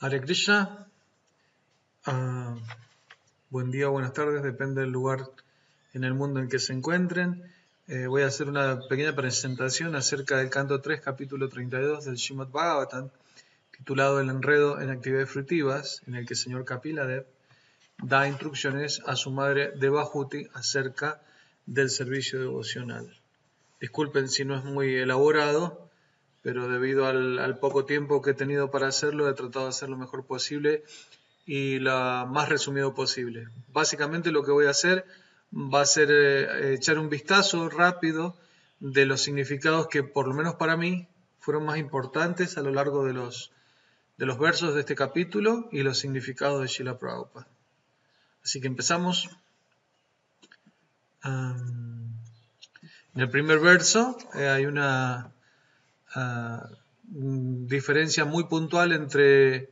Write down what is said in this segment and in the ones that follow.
Hare Krishna, ah, buen día o buenas tardes, depende del lugar en el mundo en que se encuentren. Voy a hacer una pequeña presentación acerca del canto 3, capítulo 32 del Srimad Bhagavatam, titulado El enredo en actividades fructivas, en el que el señor Kapiladev da instrucciones a su madre Devahuti acerca del servicio devocional. Disculpen si no es muy elaborado, pero debido al poco tiempo que he tenido para hacerlo, he tratado de hacer lo mejor posible y lo más resumido posible. Básicamente lo que voy a hacer va a ser echar un vistazo rápido de los significados que, por lo menos para mí, fueron más importantes a lo largo de los versos de este capítulo y los significados de Srila Prabhupada. Así que empezamos. En el primer verso hay una diferencia muy puntual entre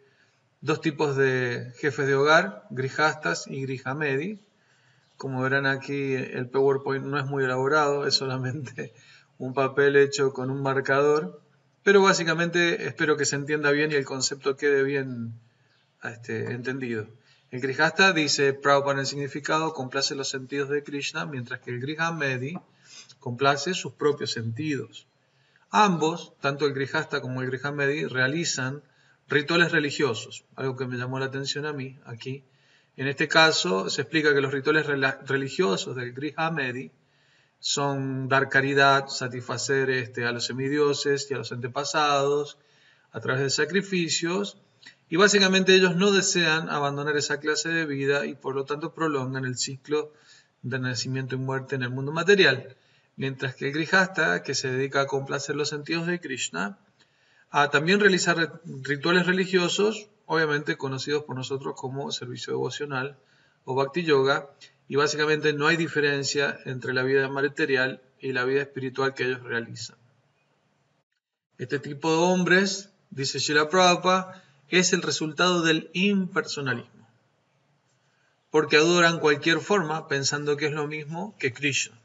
dos tipos de jefes de hogar, grijastas y grijamedi. Como verán aquí, el PowerPoint no es muy elaborado, es solamente un papel hecho con un marcador, pero básicamente espero que se entienda bien y el concepto quede bien entendido. El grijasta, dice Prabhupada en el significado, complace los sentidos de Krishna, mientras que el grijamedi complace sus propios sentidos. Ambos, tanto el grijasta como el grijamedi, realizan rituales religiosos, algo que me llamó la atención a mí aquí. En este caso se explica que los rituales religiosos del grijamedi son dar caridad, satisfacer a los semidioses y a los antepasados a través de sacrificios, y básicamente ellos no desean abandonar esa clase de vida y por lo tanto prolongan el ciclo de nacimiento y muerte en el mundo material. Mientras que el grijasta, que se dedica a complacer los sentidos de Krishna, a también realizar rituales religiosos, obviamente conocidos por nosotros como servicio devocional o bhakti yoga, y básicamente no hay diferencia entre la vida material y la vida espiritual que ellos realizan. Este tipo de hombres, dice Srila Prabhupada, es el resultado del impersonalismo, porque adoran cualquier forma pensando que es lo mismo que Krishna.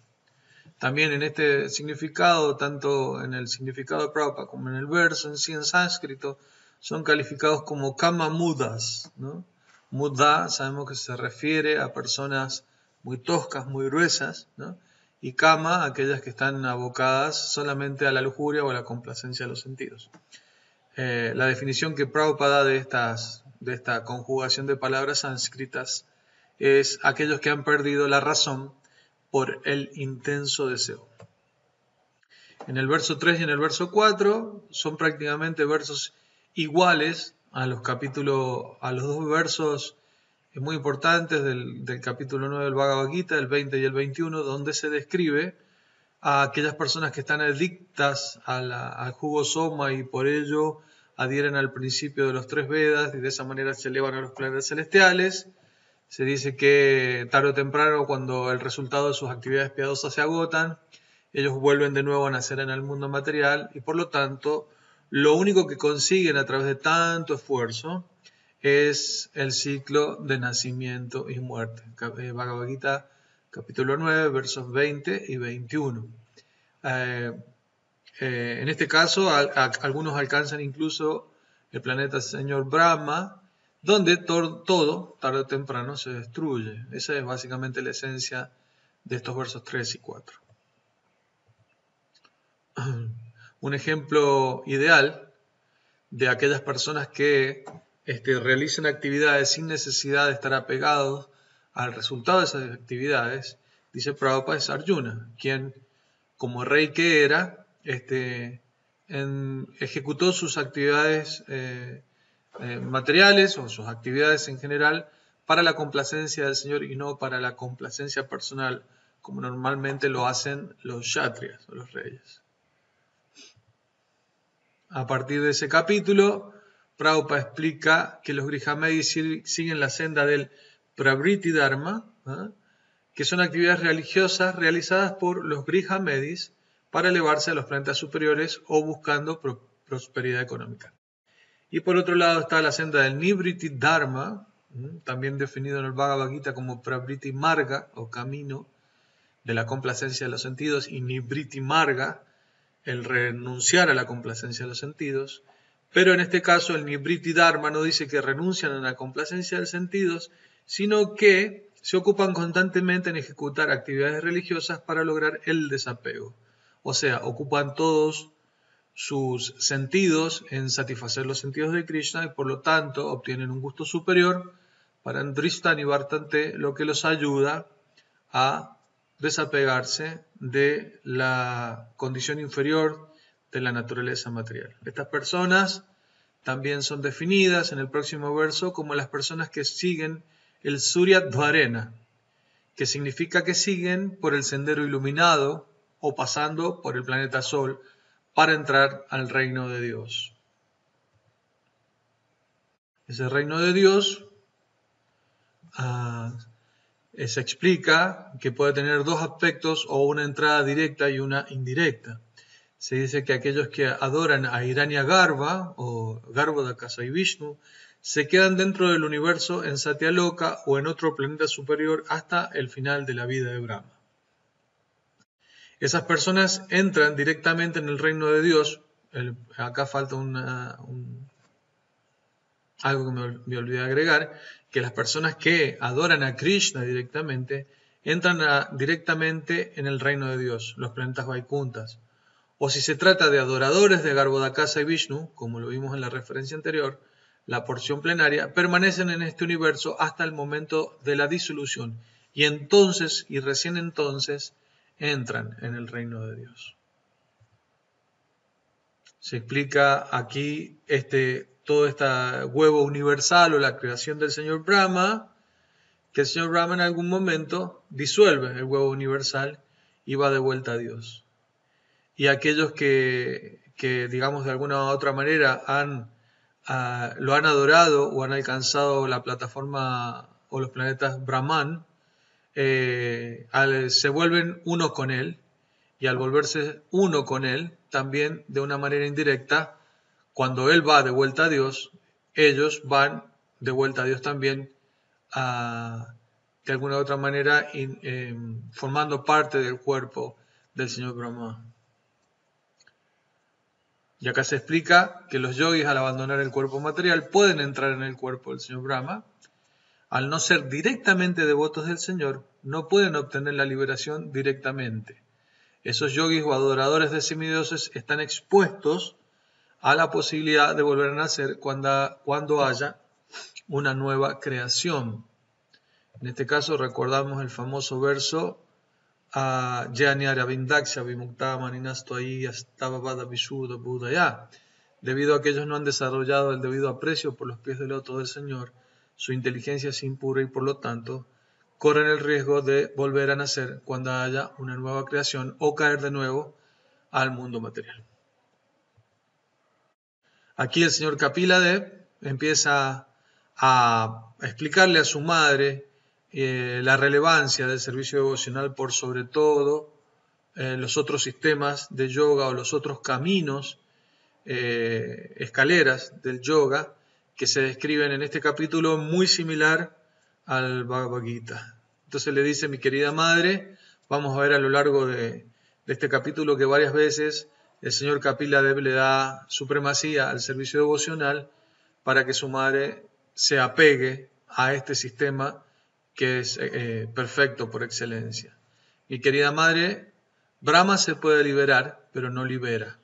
También en este significado, tanto en el significado de Prabhupada como en el verso en sí en sánscrito, son calificados como kama mudas, ¿no? Muda sabemos que se refiere a personas muy toscas, muy gruesas, ¿no? Y kama, aquellas que están abocadas solamente a la lujuria o a la complacencia de los sentidos. La definición que Prabhupada da de esta conjugación de palabras sánscritas es aquellos que han perdido la razón por el intenso deseo. En el verso 3 y en el verso 4 son prácticamente versos iguales a los dos versos muy importantes del capítulo 9 del Bhagavad Gita, el 20 y el 21, donde se describe a aquellas personas que están adictas al jugo soma y por ello adhieren al principio de los 3 Vedas y de esa manera se elevan a los planetas celestiales. Se dice que tarde o temprano, cuando el resultado de sus actividades piadosas se agotan, ellos vuelven de nuevo a nacer en el mundo material y por lo tanto lo único que consiguen a través de tanto esfuerzo es el ciclo de nacimiento y muerte. Bhagavad Gita capítulo 9 versos 20 y 21. En este caso algunos alcanzan incluso el planeta señor Brahma, donde todo, tarde o temprano, se destruye. Esa es básicamente la esencia de estos versos 3 y 4. Un ejemplo ideal de aquellas personas que realizan actividades sin necesidad de estar apegados al resultado de esas actividades, dice Prabhupada, es Arjuna, quien, como rey que era, ejecutó sus actividades materiales o sus actividades en general para la complacencia del Señor y no para la complacencia personal, como normalmente lo hacen los kshatriyas o los reyes. A partir de ese capítulo, Prabhupada explica que los grijamedis siguen la senda del pravriti dharma, que son actividades religiosas realizadas por los grijamedis para elevarse a los planetas superiores o buscando prosperidad económica. Y por otro lado está la senda del Nivriti Dharma, también definido en el Bhagavad Gita como Pravriti Marga o camino de la complacencia de los sentidos, y Nivriti Marga, el renunciar a la complacencia de los sentidos, Pero en este caso el Nibriti Dharma no dice que renuncian a la complacencia de sentidos, sino que se ocupan constantemente en ejecutar actividades religiosas para lograr el desapego. O sea, ocupan todos sus sentidos en satisfacer los sentidos de Krishna y por lo tanto obtienen un gusto superior para Drishtan y Vartante, lo que los ayuda a desapegarse de la condición inferior de la naturaleza material. Estas personas también son definidas en el próximo verso como las personas que siguen el Surya Dvarena, que significa que siguen por el sendero iluminado o pasando por el planeta Sol para entrar al reino de Dios. Ese reino de Dios se explica que puede tener dos aspectos o una entrada directa y una indirecta. Se dice que aquellos que adoran a Hiranyagarbha o Garbhodakasa y Vishnu se quedan dentro del universo en Satyaloka o en otro planeta superior hasta el final de la vida de Brahma. Esas personas entran directamente en el reino de Dios. Acá falta algo que me olvidé agregar, que las personas que adoran a Krishna directamente entran directamente en el reino de Dios, los planetas Vaikunthas. O si se trata de adoradores de Garbhodakasa y Vishnu, como lo vimos en la referencia anterior, la porción plenaria, permanecen en este universo hasta el momento de la disolución y entonces, y recién entonces, entran en el reino de Dios. Se explica aquí todo este huevo universal o la creación del señor Brahma, que el señor Brahma en algún momento disuelve el huevo universal y va de vuelta a Dios. Y aquellos que digamos de alguna u otra manera lo han adorado o han alcanzado la plataforma o los planetas Brahman, se vuelven uno con él, y al volverse uno con él, también de una manera indirecta, cuando él va de vuelta a Dios, ellos van de vuelta a Dios también, de alguna u otra manera, formando parte del cuerpo del señor Brahma. Y acá se explica que los yogis, al abandonar el cuerpo material, pueden entrar en el cuerpo del señor Brahma. Al no ser directamente devotos del Señor, no pueden obtener la liberación directamente. Esos yogis o adoradores de semidioses están expuestos a la posibilidad de volver a nacer cuando haya una nueva creación. En este caso recordamos el famoso verso debido a que ellos no han desarrollado el debido aprecio por los pies del loto del Señor, su inteligencia es impura y por lo tanto corren el riesgo de volver a nacer cuando haya una nueva creación o caer de nuevo al mundo material. Aquí el señor Kapila empieza a explicarle a su madre la relevancia del servicio devocional por sobre todo los otros sistemas de yoga o los otros caminos, escaleras del yoga que se describen en este capítulo muy similar al Bhagavad Gita. Entonces le dice: mi querida madre, vamos a ver a lo largo de este capítulo que varias veces el señor Kapila Dev le da supremacía al servicio devocional para que su madre se apegue a este sistema que es perfecto por excelencia. Mi querida madre, Brahma se puede liberar, pero no libera.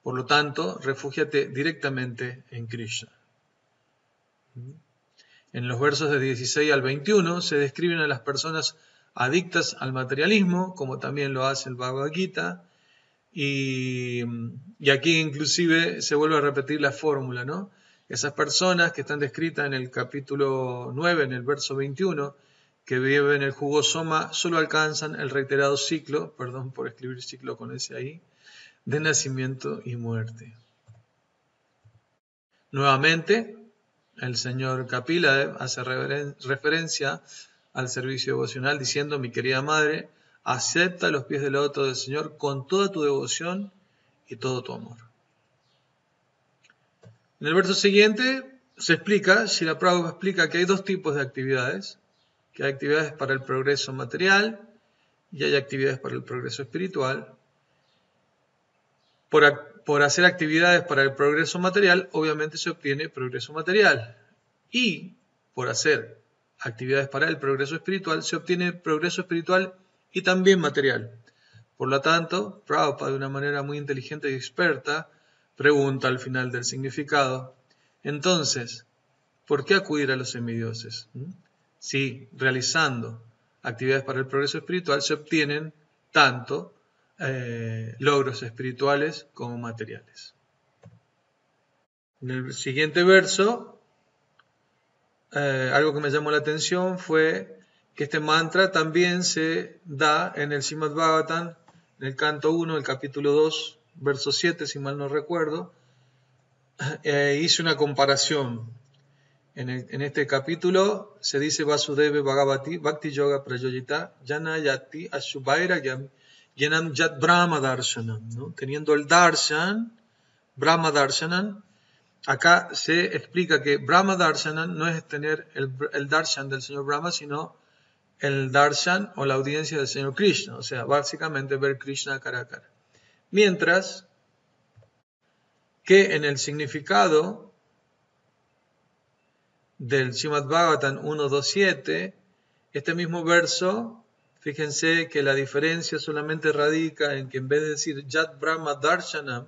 Por lo tanto, refúgiate directamente en Krishna. En los versos de 16 al 21 se describen a las personas adictas al materialismo, como también lo hace el Bhagavad Gita, y aquí inclusive se vuelve a repetir la fórmula, ¿no? Esas personas que están descritas en el capítulo 9, en el verso 21, que viven el jugo soma, solo alcanzan el reiterado ciclo, perdón por escribir ciclo con ese ahí, de nacimiento y muerte. Nuevamente, el señor Kapila hace referencia al servicio devocional diciendo: mi querida madre, acepta los pies del loto del Señor con toda tu devoción y todo tu amor. En el verso siguiente se explica, Srila Prabhupada explica que hay dos tipos de actividades, que hay actividades para el progreso material y hay actividades para el progreso espiritual. por hacer actividades para el progreso material, obviamente se obtiene progreso material. Y por hacer actividades para el progreso espiritual, se obtiene progreso espiritual y también material. Por lo tanto, Prabhupada, de una manera muy inteligente y experta, pregunta al final del significado: entonces, ¿por qué acudir a los semidioses? Si realizando actividades para el progreso espiritual se obtienen tanto logros espirituales como materiales. En el siguiente verso, algo que me llamó la atención fue que este mantra también se da en el Srimad Bhagavatam, en el canto 1, el capítulo 2, verso 7, si mal no recuerdo. Hice una comparación. En este capítulo se dice Vasudeva Bhagavati Bhakti Yoga Prayoyita Jana Yati Ashubaira Yanam Yat Brahma Darshanam, ¿no? Teniendo el Darshan, Brahma Darshanam, acá se explica que Brahma Darshanam no es tener el Darshan del Señor Brahma, sino el Darshan o la audiencia del Señor Krishna, o sea, básicamente ver Krishna cara a cara. Mientras que en el significado del Srimad Bhagavatam 1.2.7, este mismo verso, fíjense que la diferencia solamente radica en que en vez de decir Yat Brahma Darshanam,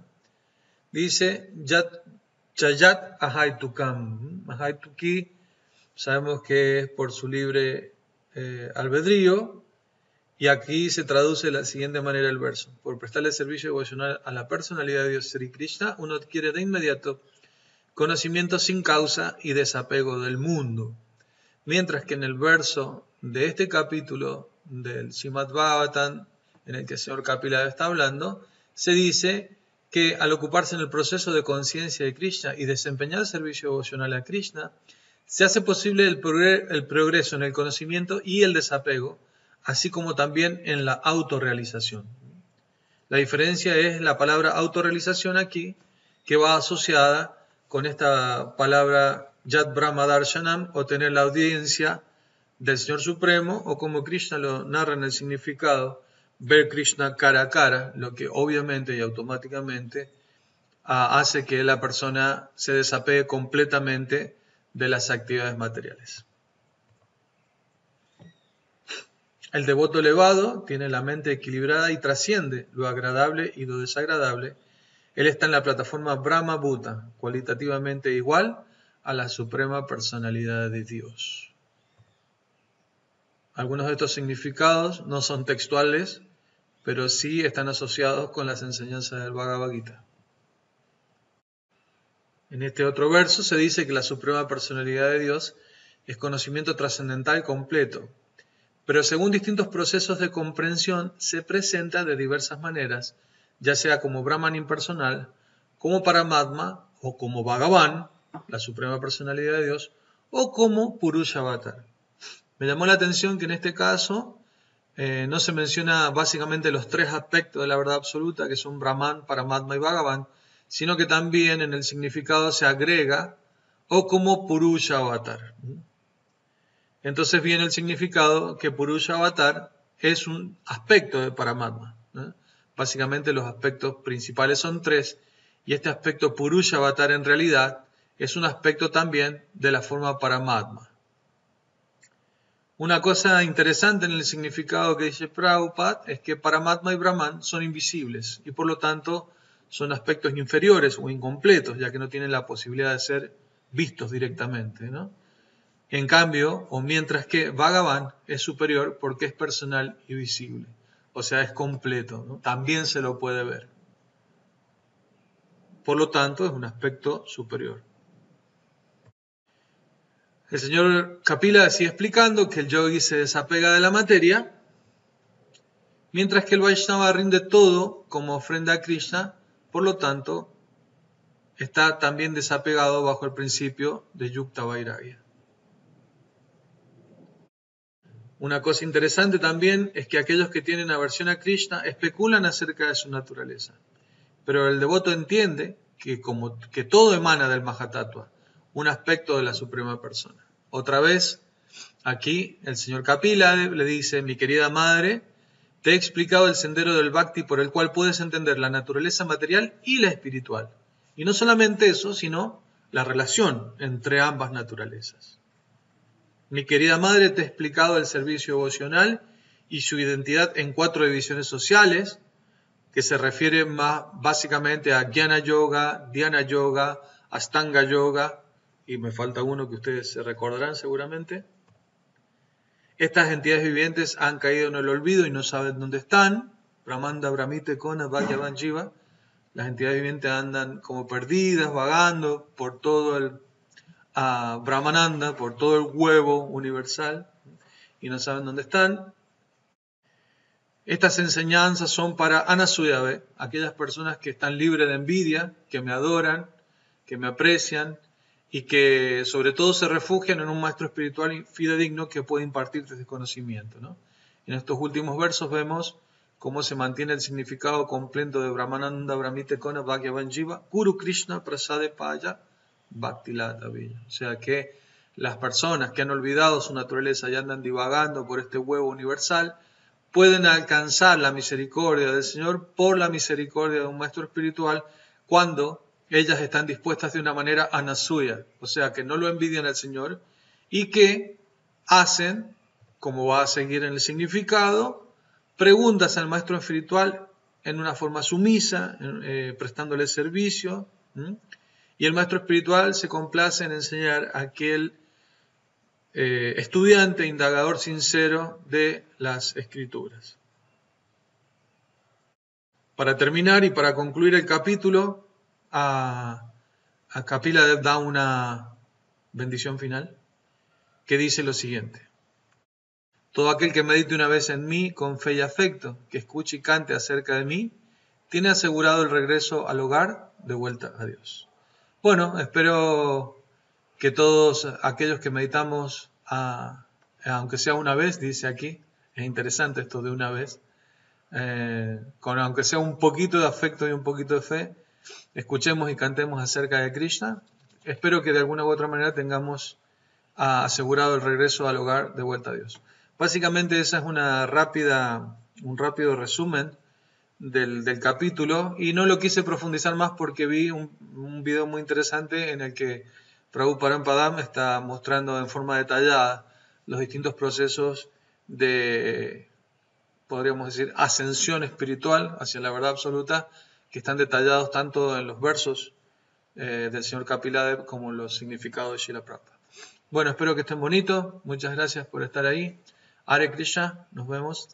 dice Yat Chayat Ahaitukam. Ahaituki sabemos que es por su libre albedrío, y aquí se traduce de la siguiente manera el verso: por prestarle servicio devocional a la personalidad de Dios Sri Krishna, uno adquiere de inmediato conocimiento sin causa y desapego del mundo. Mientras que en el verso de este capítulo del Srimad Bhagavatam, en el que el señor Kapila está hablando, se dice que al ocuparse en el proceso de conciencia de Krishna y desempeñar el servicio devocional a Krishna, se hace posible el progreso en el conocimiento y el desapego, así como también en la autorrealización. La diferencia es la palabra autorrealización aquí, que va asociada con esta palabra Yat Brahma Darshanam, o tener la audiencia del Señor Supremo, o como Krishna lo narra en el significado, ver Krishna cara a cara, lo que obviamente y automáticamente hace que la persona se desapegue completamente de las actividades materiales. El devoto elevado tiene la mente equilibrada y trasciende lo agradable y lo desagradable. Él está en la plataforma Brahma Bhuta, cualitativamente igual a la suprema personalidad de Dios. Algunos de estos significados no son textuales, pero sí están asociados con las enseñanzas del Bhagavad Gita. En este otro verso se dice que la suprema personalidad de Dios es conocimiento trascendental completo, pero según distintos procesos de comprensión se presenta de diversas maneras, ya sea como Brahman impersonal, como Paramatma o como Bhagavan, la suprema personalidad de Dios, o como Purusha Avatar. Me llamó la atención que en este caso no se menciona básicamente los tres aspectos de la verdad absoluta, que son Brahman, Paramatma y Bhagavan, sino que también en el significado se agrega o como Purusha Avatar. Entonces viene el significado que Purusha Avatar es un aspecto de Paramatma. Básicamente los aspectos principales son tres, y este aspecto Purusha Avatar en realidad es un aspecto también de la forma Paramatma. Una cosa interesante en el significado que dice Prabhupada es que Paramatma y Brahman son invisibles y por lo tanto son aspectos inferiores o incompletos, ya que no tienen la posibilidad de ser vistos directamente, ¿no? En cambio, o mientras que Bhagavan es superior porque es personal y visible, o sea, es completo, ¿no? También se lo puede ver. Por lo tanto, es un aspecto superior. El señor Kapila sigue explicando que el yogi se desapega de la materia, mientras que el Vaishnava rinde todo como ofrenda a Krishna, por lo tanto, está también desapegado bajo el principio de Yukta Vairagya. Una cosa interesante también es que aquellos que tienen aversión a Krishna especulan acerca de su naturaleza, pero el devoto entiende que todo emana del Mahatattva, un aspecto de la Suprema Persona. Otra vez, aquí el señor Kapila le dice: mi querida madre, te he explicado el sendero del Bhakti por el cual puedes entender la naturaleza material y la espiritual. Y no solamente eso, sino la relación entre ambas naturalezas. Mi querida madre te ha explicado el servicio devocional y su identidad en 4 divisiones sociales, que se refiere más básicamente a Jnana Yoga, Dhyana Yoga, Astanga Yoga, y me falta uno que ustedes se recordarán seguramente. Estas entidades vivientes han caído en el olvido y no saben dónde están. Brahmanda, Brahmite, Kona, Bhagyavan, Jiva. Las entidades vivientes andan como perdidas, vagando por todo el Brahmananda, por todo el huevo universal, y no saben dónde están. Estas enseñanzas son para Anasuyave, aquellas personas que están libres de envidia, que me adoran, que me aprecian y que sobre todo se refugian en un maestro espiritual y fidedigno que puede impartirte este conocimiento, ¿no? En estos últimos versos vemos cómo se mantiene el significado completo de Brahmananda, Brahmite, Kona, Bhagyavan, Jiva, Guru Krishna, Prasade Paya, Bhaktilata Villa. O sea que las personas que han olvidado su naturaleza y andan divagando por este huevo universal, pueden alcanzar la misericordia del Señor por la misericordia de un maestro espiritual cuando ellas están dispuestas de una manera anasuya, o sea, que no lo envidian al Señor y que hacen, como va a seguir en el significado, preguntas al maestro espiritual en una forma sumisa, prestándole servicio, y el maestro espiritual se complace en enseñar a aquel estudiante, indagador sincero de las Escrituras. Para terminar y para concluir el capítulo, a Kapila Dev da una bendición final que dice lo siguiente: todo aquel que medite una vez en mí con fe y afecto, que escuche y cante acerca de mí, tiene asegurado el regreso al hogar de vuelta a Dios. Bueno, espero que todos aquellos que meditamos, aunque sea una vez, dice aquí, es interesante esto de una vez, aunque sea un poquito de afecto y un poquito de fe, escuchemos y cantemos acerca de Krishna. Espero que de alguna u otra manera tengamos asegurado el regreso al hogar de vuelta a Dios. Básicamente esa es un rápido resumen del capítulo, y no lo quise profundizar más porque vi un video muy interesante en el que Prabhu Parampadam está mostrando en forma detallada los distintos procesos de, podríamos decir, ascensión espiritual hacia la verdad absoluta, que están detallados tanto en los versos del señor Kapila como en los significados de Srila Prabhupada. Bueno, espero que estén bonitos. Muchas gracias por estar ahí. Hare Krishna, nos vemos.